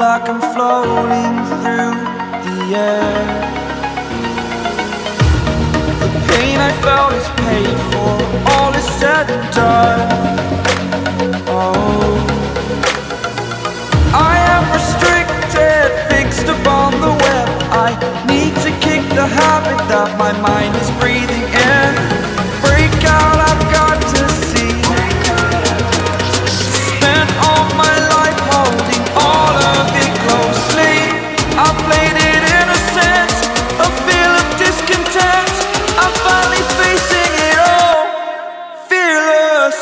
like I'm floating through the air. The pain I felt is paid for, all is said and done. Oh, I am restricted, fixed upon the web. I need to kick the habit that my mind is breathing in. Break out, I've got to see. Spent all my life holding all of it closely. I played it innocent, a feel of discontent. I'm finally facing it all, fearless.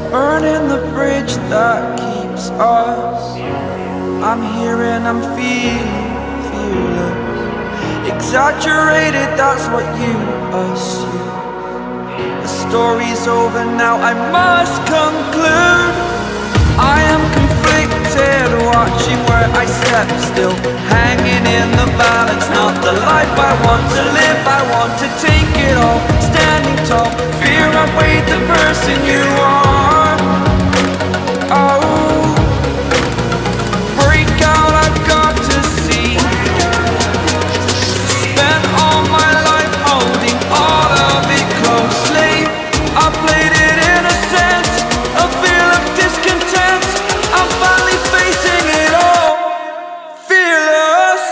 Burning the bridge that keeps us. I'm here and I'm feeling fearless. Exaggerated, that's what you assume. The story's over now, I must conclude. I am conflicted, watching where I step still, hanging in the balance. Not the life I want to live, I want to take it all. Standing tall, fear I've weighed the person you are. Oh, break out, I've got to see. Spent all my life holding all of it closely. I played it innocent, a feel of discontent. I'm finally facing it all, fearless.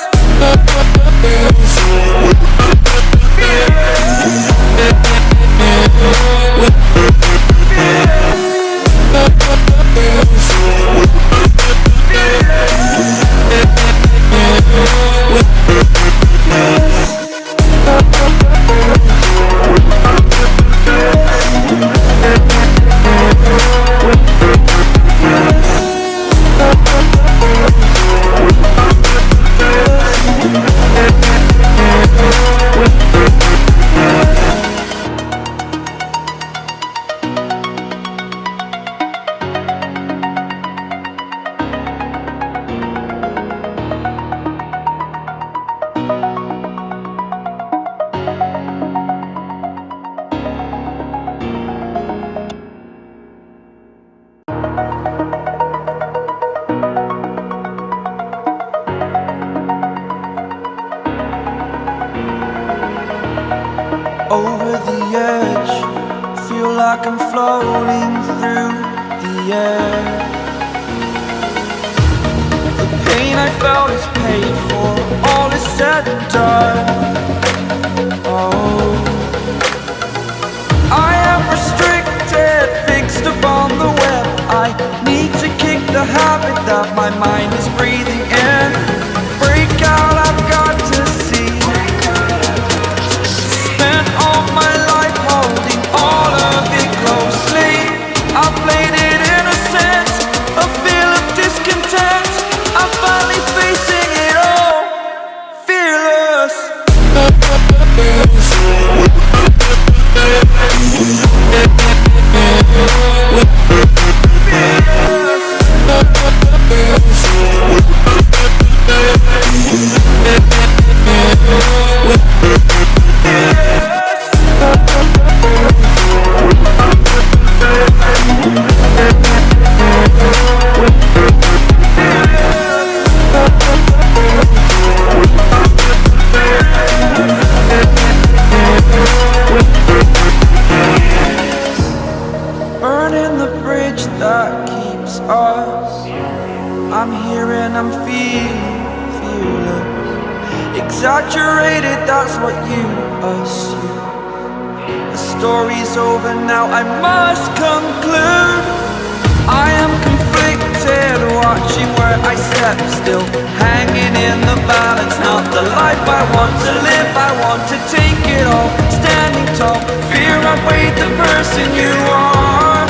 Over the edge, feel like I'm floating through the air. The pain I felt is paid for, all is said and done. Oh, I am restricted, fixed upon the web. I need to kick the habit that my mind is breathing in. Break out, I've got to see. Spent all my life holding all of it closely. I played it innocent, a feel of discontent. I'm finally facing it all, fearless. Burning the bridge that keeps us. I'm here and I'm feeling fearless. Exaggerated, that's what you assume. The story's over now, I must conclude. I am conflicted, watching where I step still, hanging in the balance. Not the life I want to live, I want to take it all. Standing tall, fear I've weighed the person you are.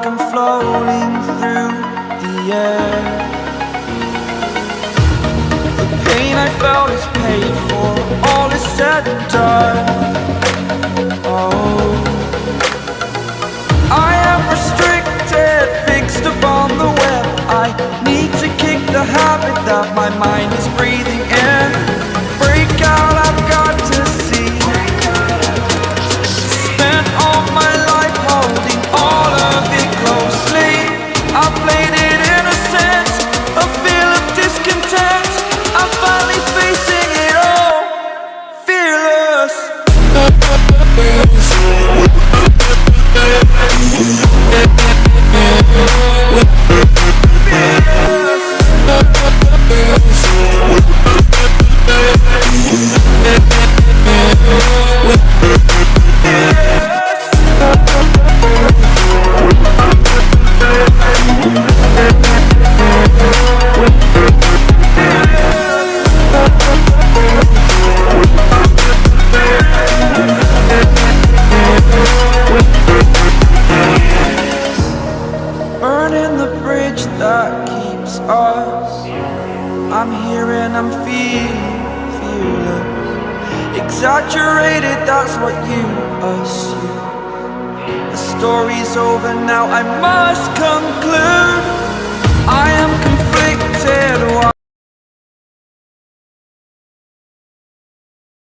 like I'm floating through the air. The pain I felt is paid for, all is said and done. Oh, I am restricted, fixed upon the web. I need to kick the habit that my mind is breathing in. Break out, I've got to see. Spent all my life holding all of it closely. I played it innocent, a feel of discontent. I'm finally facing it all, fearless. Burning the bridge that keeps us. I'm here and I'm feeling fearless. Exaggerated, that's what you assume. The story's over now, I must conclude. I am confused.